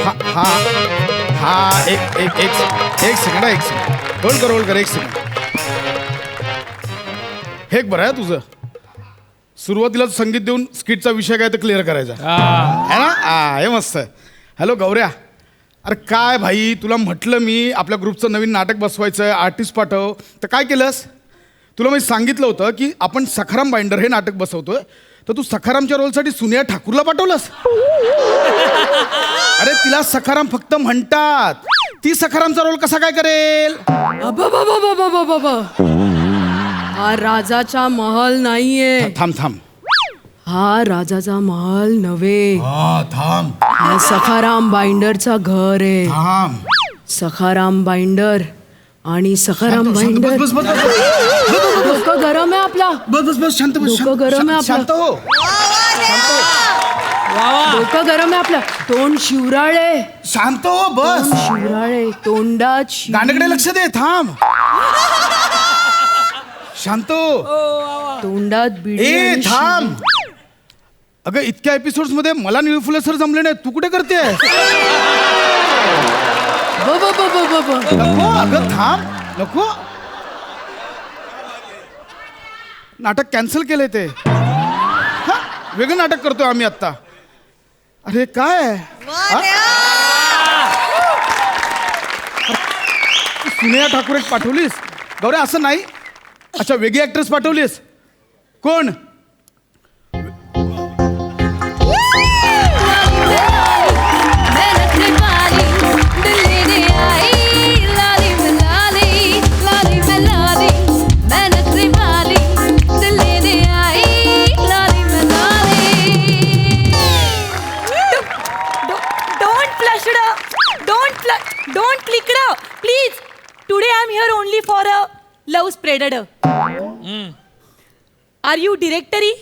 हा हा एक सेकंड होल्ड कर एक सेकंड. हे बरं आहे तुझं. सुरुवातीला संगीत देऊन स्किटचा विषय काय तर क्लिअर करायचा है ना. हे मस्त आहे. हॅलो गौऱ्या, अरे काय भाई, तुला म्हटलं मी आपल्या ग्रुपचं नवीन नाटक बसवायचं आहे, आर्टिस्ट पाठव, तर काय केलंस? तुला मी सांगितलं होतं की आपण सखाराम बाइंडर हे नाटक बसवतोय, तर तू सखारामच्या रोलसाठी सुनिया ठाकूरला पाठवलंस. अरे तिला सखाराम फक्त म्हणतात, ती सखारामचा रोल कसा काय करेल? हा राजाचा महल नाहीये. थांब हा राजाचा महल नव्हे. थांब हा सखाराम बाइंडरचा घर आहे. थांब. सखाराम बाइंडर आणि सखाराम बाइंडर. बस डोकं गरम आहे आपला. बस शांत बस. डोकं गरम आहे शांत आपलं. हो. डोकं गरम आहे आपलं. तोंड शिवराळे. शांत हो बस. शिवराळे तोंडात गाण्याकडे लक्ष दे. थांब. शांत हो. तोंडात बिडी ए आणि थांब. अगं इतक्या एपिसोड्स मध्ये मला निळू फुले सर जमले नाही, तू कुठे करते? नको अगं थांब. नको. नाटक कॅन्सल केलंय ते. वेगळं नाटक करतोय आम्ही आता. अरे काय सुनेहा ठाकूर एक पाठवलीस गौऱ्या? असं नाही. अच्छा वेगळी ऍक्ट्रेस पाठवलीस. कोण? Don't click it up, please. Today I'm here only for a love spreader. Are you directory?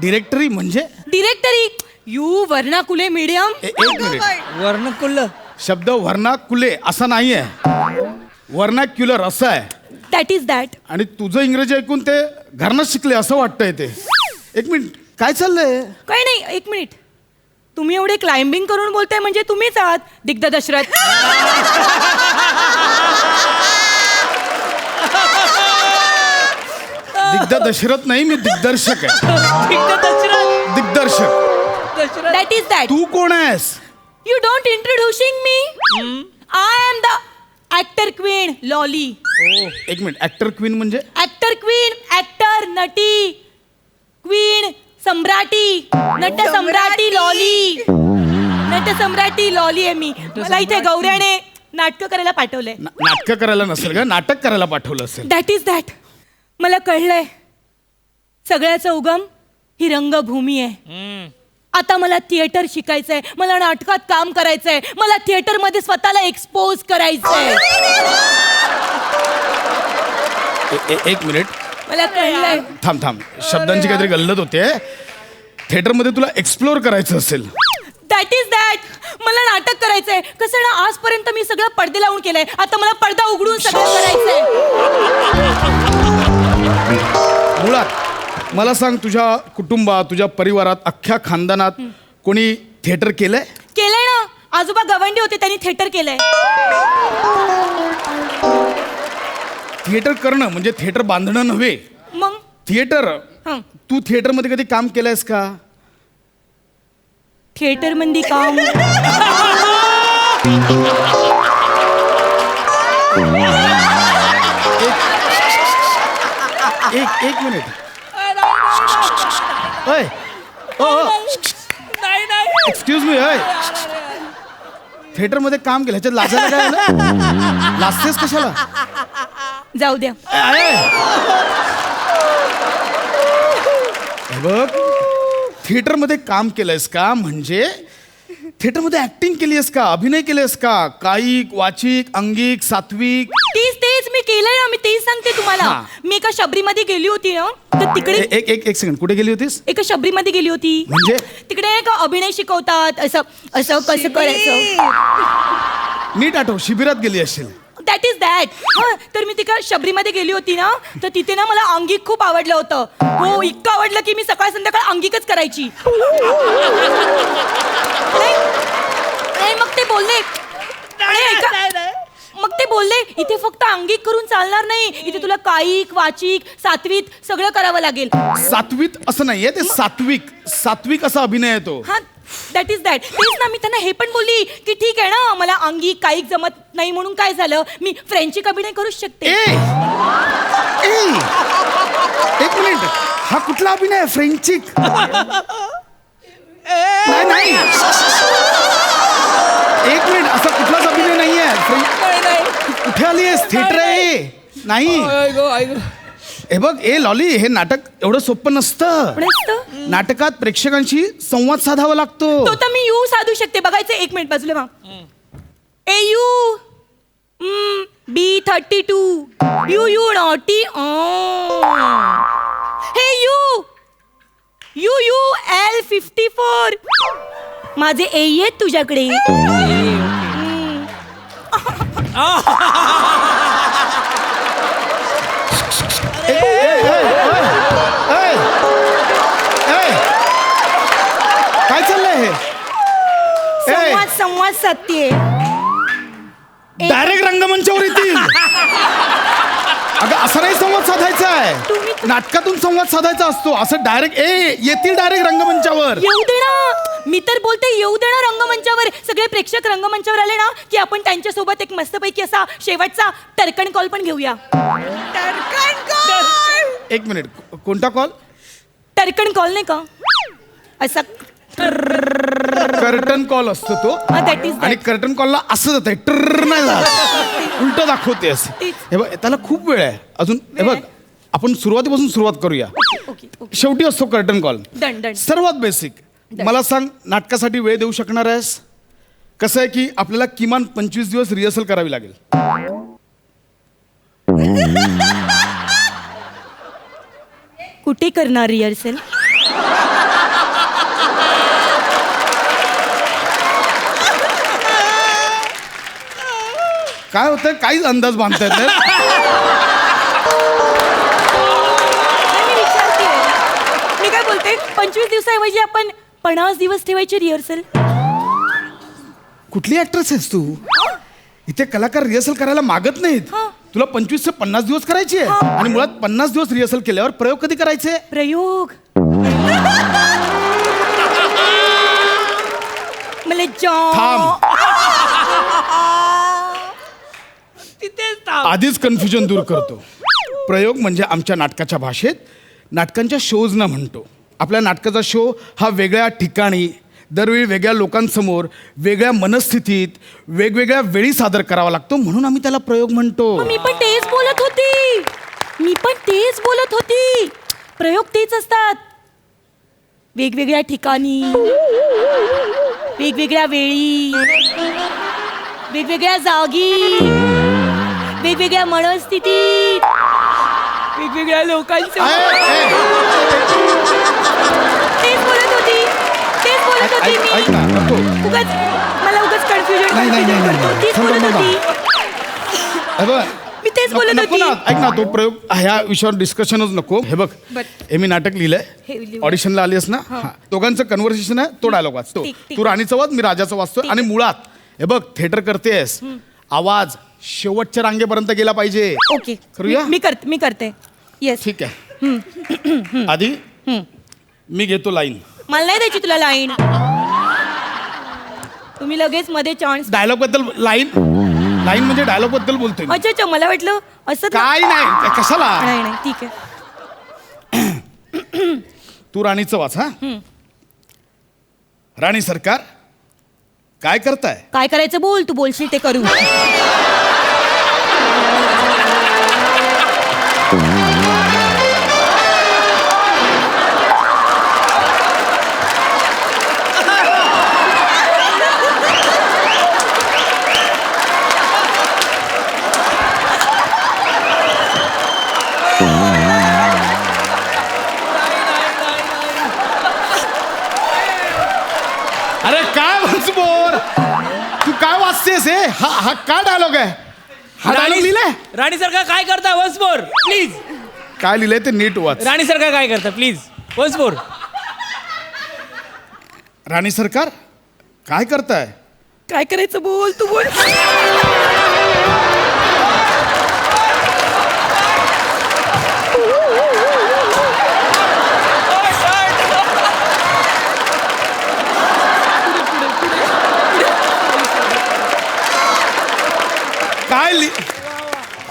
Directory म्हणजे? Directory. You वर्णाकुले medium. एक मिनिट. वर्णकुल्ल शब्द वर्णाकुले असा नाहीये, वर्णाक्युलर असं आहे. That is that. आणि तुझं इंग्रजी ऐकून ते घरनंच शिकले असं वाटतंय ते. एक मिनिट, काय चाललंय? काही नाही, एक मिनिट. तुम्ही एवढे क्लाइम्बिंग करून बोलताय म्हणजे तुम्हीच आहात दिग्ध दशरथ. दिग्ध दशरथ नाही, मी दिग्दर्शक आहे. दिग्ध दशरथ. दिग्दर्शक. That is that. तू कोण आहेस? You don't introducing me. I am the actor queen Lolly. एक मिनिट, ऍक्टर क्वीन म्हणजे? Actor queen, actor, नटी, queen, सम्राटी, नट सम्राटी लॉली. नट सम्राटी लॉली आहे मी. मला इथे गौऱ्याने नाटक करायला पाठवलंय. नाटक करायला नसेल का, नाटक करायला पाठवलं असेल. That is that. मला कळलंय सगळ्याचा उगम ही रंगभूमी आहे. आता मला थिएटर शिकायचंय, मला नाटकात काम करायचंय, मला थिएटर मध्ये स्वतःला एक्सपोज करायचंय. एक मिनिट, मला कळलंय. थांब. शब्दांची काहीतरी गल्लत होते. थिएटर मध्ये तुला एक्सप्लोर करायचं असेल. That is that. मला नाटक करायचंय. कसं ना, आजपर्यंत मी सगळं पडदे लावून केलंय, आता मला पडदा उघडून सगळं करायचंय. मुळात मला सांग, तुझ्या कुटुंबात, तुझ्या परिवारात, अख्ख्या खानदानात कोणी थिएटर केलंय? केलंय ना. आजोबा गवंडी होते, त्यांनी थिएटर केलंय. थिएटर करणं म्हणजे थिएटर बांधणं नव्हे. मग थिएटर. हं. तू थिएटर मध्ये कधी काम केलंयस का? थिएटर मध्ये काम. एक मिनिट. Excuse me. थिएटर मध्ये काम केलं, ह्याच्यात लाजायला काय आलं? लाजतेस कशाला? जाऊ द्या. बघ, थिएटर मध्ये काम केलंयस का म्हणजे थिएटर मध्ये ऍक्टिंग केलीयस का, अभिनय केलेस का, कायिक, वाचिक, अंगिक, सात्विक? तेच मी केलंय ना. मी तेच सांगते तुम्हाला. हा. मी एका शबरीमध्ये गेली होती ना, तर तिकडे एक सेकंड, कुठे गेली होतीस? एका शबरीमध्ये गेली होती. म्हणजे? तिकडे का अभिनय शिकवतात, असं असं कसं करायचं. नीट आठव, शिबिरात गेली असेल. That is that. तर मी तिका शबरीमध्ये गेली होती ना, तर तिथे ना मला अंगिक खूप आवडलं होतं. हो, इतकं आवडलं की मी सकाळ संध्याकाळ अंगिकच करायची. सांघिक करून चालणार नाही. इथे तुला कायिक वाचिक सात्विक सगळं करावं लागेल. सात्विक असं नाहीये ते, सात्विक असा अभिनय आहे तो. हा दॅट इज दॅट. तेच ना, मी त्यांना हे पण बोलली की ठीक आहे ना, मला अंगिक कायिक जमत नाही म्हणून काय झालं, मी फ्रेंचिक अभिनय करूच शकते. एक मिनिट, हा कुठला अभिनय आहे? फ्रेंचिक? नाही एक मिनिट, असा कुठलाच अभिनय नाहीये. कुठे आली आहेस? थिएटर आहे नाही. हे बघ लॉली, हे नाटक एवढं सोपं नसतं. नाटकात प्रेक्षकांशी संवाद साधावा लागतो. तो तर मी यू साधू शकते. बघायचं, एक मिनिट बाजूला वा. ए यू B32 यू नॉटी. हे यू L54. माझे ए आहेत तुझ्याकडे. काय चाललंय हे? संवाद साधतेय. डायरेक्ट रंगमंचावर येतील. अगं असं नाही संवाद साधायचा आहे, नाटकातून संवाद साधायचा असतो. असं डायरेक्ट येतील डायरेक्ट रंगमंचावर. येऊ दे ना, मी तर बोलते येऊ दे ना रंगमंचावर. सगळे प्रेक्षक रंगमंचावर आले ना की आपण त्यांच्यासोबत एक मस्तपैकी असा शेवटचा टर्कन कॉल पण घेऊया. टर्कन कॉल. एक मिनिट, कोणता कॉल? टर्कन कॉल नाही का, असा कर्टन कॉल असतो तो. that is that. आणि कर्टन कॉलला असं जात आहे, नाही जात, उलट दाखवते असं. हे बघ, त्याला खूप वेळ आहे अजून. हे बघ, आपण सुरुवातीपासून सुरुवात करूया. शेवटी असतो कर्टन कॉल. Done. सर्वात बेसिक. मला सांग, नाटकासाठी वेळ देऊ शकणार आहेस? कसं आहे की आपल्याला किमान 25 दिवस रिहर्सल करावी लागेल. कुठे करणार रिहर्सल? काय होतं, काहीच अंदाज बांधता येत नाही. मी विचारतेय, मी काय बोलते, 25 दिवसाऐवजी आपण 50 दिवस ठेवायची रिहर्सल. कुठली ऍक्ट्रेस आहेस तू? इथे कलाकार रिहर्सल करायला मागत नाहीत. तुला 25 ते 50 दिवस करायची आहे. आणि मुळात 50 दिवस रिहर्सल केल्यावर प्रयोग कधी करायचे? प्रयोग मला थांब, आधीच कन्फ्युजन दूर करतो. प्रयोग म्हणजे आमच्या नाटकाच्या भाषेत नाटकांच्या शोजना म्हणतो. आपल्या नाटकाचा शो हा वेगळ्या ठिकाणी, दरवेळी वेगळ्या लोकांसमोर, वेगळ्या मनस्थितीत, वेगवेगळ्या वेळी सादर करावा लागतो, म्हणून आम्ही त्याला प्रयोग म्हणतो. मी पण तेच बोलत होती. प्रयोग तेच असतात, वेगवेगळ्या ठिकाणी, वेगवेगळ्या वेळी, वेगवेगळ्या जागी, वेगवेगळ्या मनस्थितीत, वेगवेगळ्या लोकांसमोर. तेच बोलत होती मी. ऐक ना, नको. मला उगाच कन्फ्युजन करतो. तीच बोलत होती. मी तेच बोलत होती. ऐक ना, तो प्रयोग ह्या विषयावर डिस्कशनच नको. हे बघ, हे मी नाटक लिहिलंय, ऑडिशनला आली आहेस ना, दोघांचं कन्व्हर्सेशन आहे. तो डायलॉग वाचतो, तू राणीचा वाच, मी राजाचा वाचतो. आणि मुळात हे बघ, थिएटर करतेस, आवाज शेवटच्या रांगेपर्यंत गेला पाहिजे. ओके, करूया? मी करते. येस, ठीक आहे. आधी मी घेतो लाईन. मला नाही द्यायची तुला लाईन. तुम्ही लगेच मध्ये चान्स. डायलॉग बद्दल लाईन म्हणजे डायलॉग बद्दल बोलतोय मी. अच्छा, मला वाटलं असं काय नाही, कशाला. नाही ठीक आहे. तू राणीचं वाच. हा, राणी सरकार काय करताय? काय करायचं बोल, तू बोलशील ते करू. अरे काय बोर, तू काय वाचतेस? हे हा काय डायलॉग आहे? हा डायलॉग लिहिलाय? राणी सरकार काय करता? Once more please. काय लिहिलंय ते नीट वाच. राणी सरकार काय करता प्लीज, वन्स मोर. राणी सरकार काय करताय? काय करायचं बोल, तू बोल.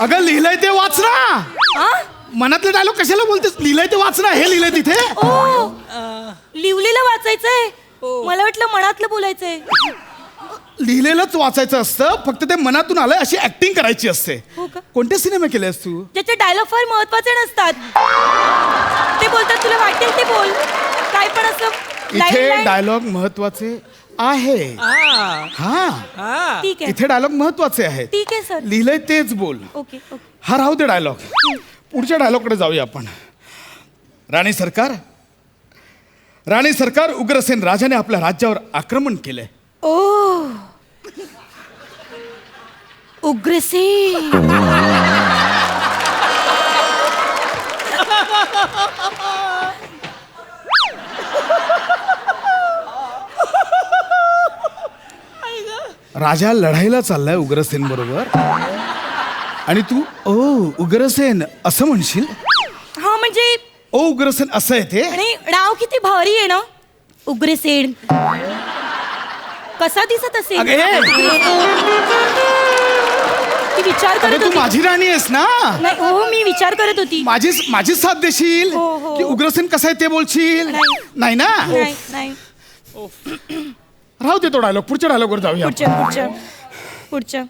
अगं लिहिलंय ते वाच ना. हा? मनातले डायलॉग कशाला बोलतेस? लिहिलंय ते वाच ना. हे लिहिलंय तिथे. ओ लिवलेलं वाचायचंय. मला वाटलं मनातलं बोलायचंय. लिहिलेलंच वाचायचं असतं. फक्त ते मनातून आलंय अशी ऍक्टिंग करायची असते. हो का? कोणते सिनेमे केलेस तू? ज्याचे डायलॉग फार महत्वाचे नसतात. ते बोलतात तुला वाटेल ते बोल. काय पण असं इथे line- डायलॉग महत्वाचे आहे. हा ठीक आहे इथे डायलॉग महत्वाचे आहेत. ठीक आहे सर. लिहिलंय तेच बोल. Okay okay. हा राहू दे डायलॉग. पुढच्या डायलॉगकडे जाऊया आपण. राणी सरकार उग्रसेन राजाने आपल्या राज्यावर आक्रमण केलंय. ओ उग्रसेन. राजा लढाईला चाललाय उग्रसेन बरोबर आणि तू ओ उग्रसेन असं म्हणशील. हा म्हणजे ओ उग्रसेन असं आहे ते. आणि नाव किती भारी आहे ना उग्रसेन. कसा दिसत असेल. अगे ती विचार अगं करत तू होती. माझी राणी आहेस ना. नाही हो मी विचार करत होती. माझीच साथ देशील हो, हो. की उग्रसेन कसं आहे ते बोलशील. नाही. नाही ना. नाही नाही राहू दे तो डायलॉग. पुढच्या डायलॉगवर जाऊया. पुढच्या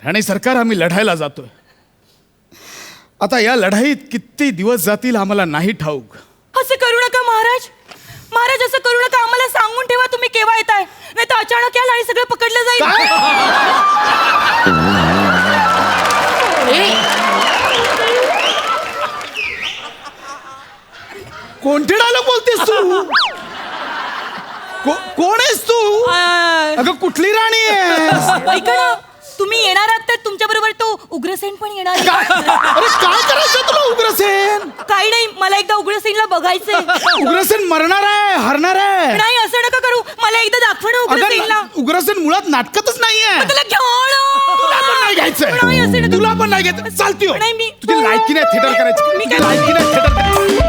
राणी सरकार आम्ही लढायला जातोय. आता या लढाईत किती दिवस जातील आम्हाला नाही ठाऊक. असं करू नका महाराज. महाराज असं करू नका. आम्हाला सांगून ठेवा तुम्ही केव्हा येताय. नाही तर अचानक याल आणि सगळं पकडलं जाईल. कोणते डायलॉग बोलतेस तू? कोण आहेस तू? अगं कुठली राणी आहे? ऐका ना तुम्ही येणार आहात तर तुमच्या बरोबर तो उग्रसेन पण येणार आहे. अरे काय करायचं तुला उग्रसेन? काही नाही मला एकदा उग्रसेनला बघायचंय. उग्रसेन मरणार आहे हरणार आहे. नाही असं नका करू. मला एकदा दाखव ना उग्रसेनला. अगं उग्रसेन मुळात नाटकातच नाहीये. त्याला घेऊन तुला पण नाही नाही, असं घ्यायचंय. नका. तुला पण नाही घ्यायचं. चालती हो. नाही, मी- तुझी लायकी नाही थिएटर करायची. मी तुझी काय- लायकी नाही थिएटर करायची.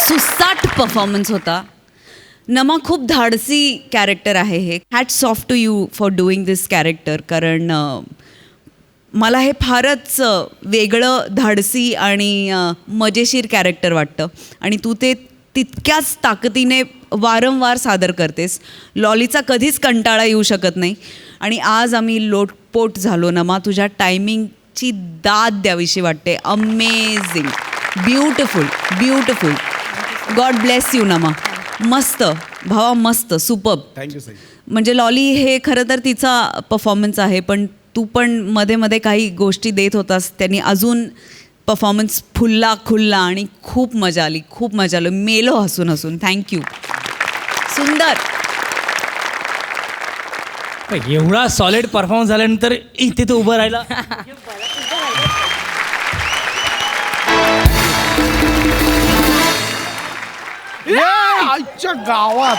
सुसाट परफॉर्मन्स होता. नमा खूप धाडसी कॅरेक्टर आहे हे. Hats off to you for doing this character. कारण मला हे फारच वेगळं धाडसी आणि मजेशीर कॅरेक्टर वाटतं आणि तू ते तितक्याच ताकदीने वारंवार सादर करतेस. लॉलीचा कधीच कंटाळा येऊ शकत नाही आणि आज आम्ही लोटपोट झालो. नमा तुझ्या टायमिंगची दाद द्यावीशी वाटते. Amazing, beautiful. God bless you नमा. मस्त भावा, मस्त, सुपर्ब. Thank you sir. म्हणजे लॉली हे खरं तर तिचा परफॉर्मन्स आहे, पण तू पण मध्ये मध्ये काही गोष्टी देत होतास. त्यांनी अजून परफॉर्मन्स खुलला आणि खूप मजा आली. मेलो हसून. थँक्यू. सुंदर. एवढा सॉलिड परफॉर्मन्स झाल्यानंतर इथे तो उभं राहिला. आईच्या गावात